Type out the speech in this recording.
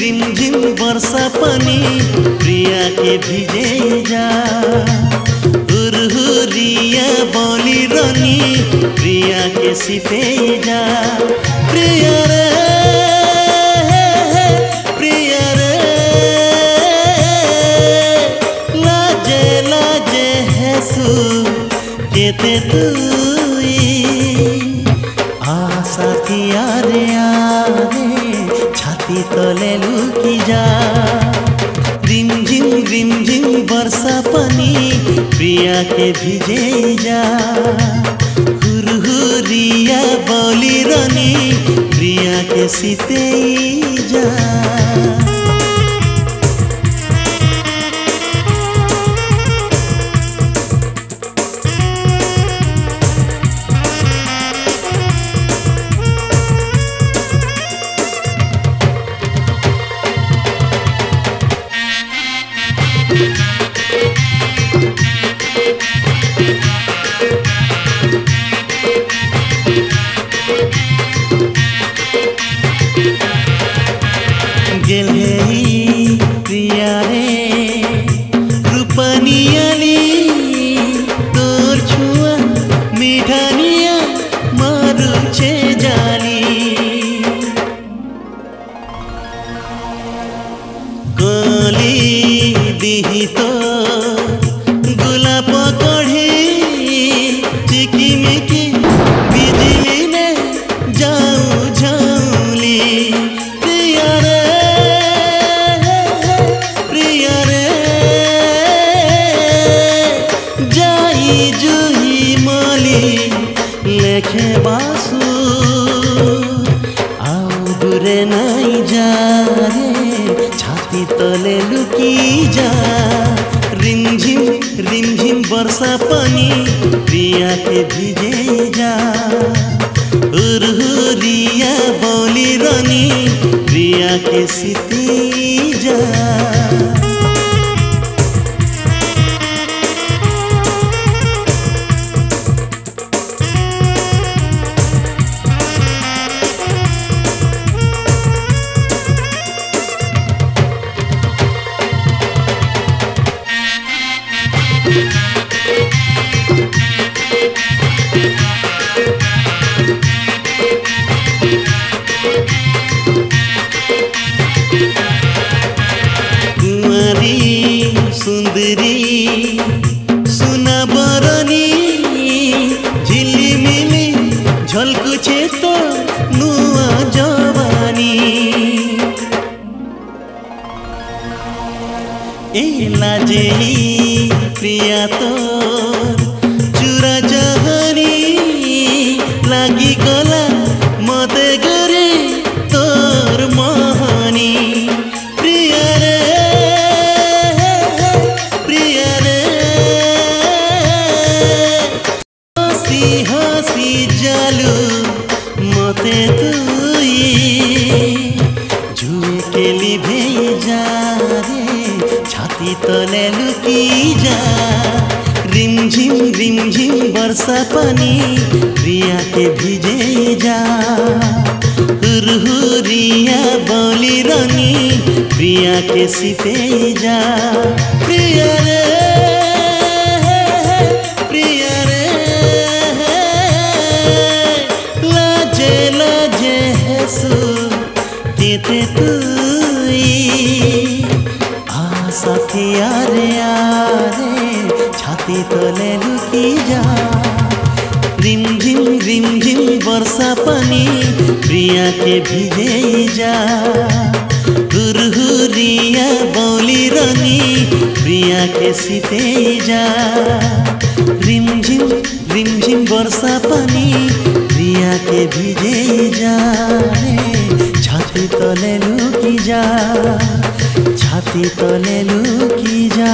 रिमझिम वर्षा पनि प्रिया के भिजे जा हुरहुरिया बोलिरनी प्रिया के सिते जा प्रिया रे केते तुई आशा थियारे आरे छाती तले लुकी जा रिमझिम वर्षा पनि प्रिया के भिजे जा हुरहुरिया बोलिरनी प्रिया के सिते जा प्रिया रे रूपनियाली तोर छुआ मिठानिया मारुचे जाली कली दिही तो गुलाब कढ़ी चिकिमिकी बिजली ने जाऊ झाऊली लेखे बासु आउ दूरे नहीं जा रे छाती तले लुकी जा रिमझिम वर्षा पनि प्रिया के भिजे जा हुरहुरिया बोलिरनी प्रिया के सिती जा सुंदरी सुना बरनी झिलिमिली झलकुछे तो नुआ जवानी ए लाजे प्रिया तो चुरा जहानी लागी गला मते गरे तोर महानी प्रिया रे हसी जालू मते तुई जुए के लिए भेजा रे छाती तले लुकी जा रिमझिम वर्षा पनि प्रिया के भिजे जा हुरहुरिया बोलिरनी प्रिया के सिते जा प्रिया रे केते तुई आशा थियारे आरे छाती तले लुकी जा रिमझिम वर्षा पनि प्रिया के भिजे जा हुरहुरिया बोलिरनी प्रिया के सिते जा रिमझिम वर्षा पनि प्रिया के भिजे जा छाती तले लुकी जा छाती तले लुकी जा।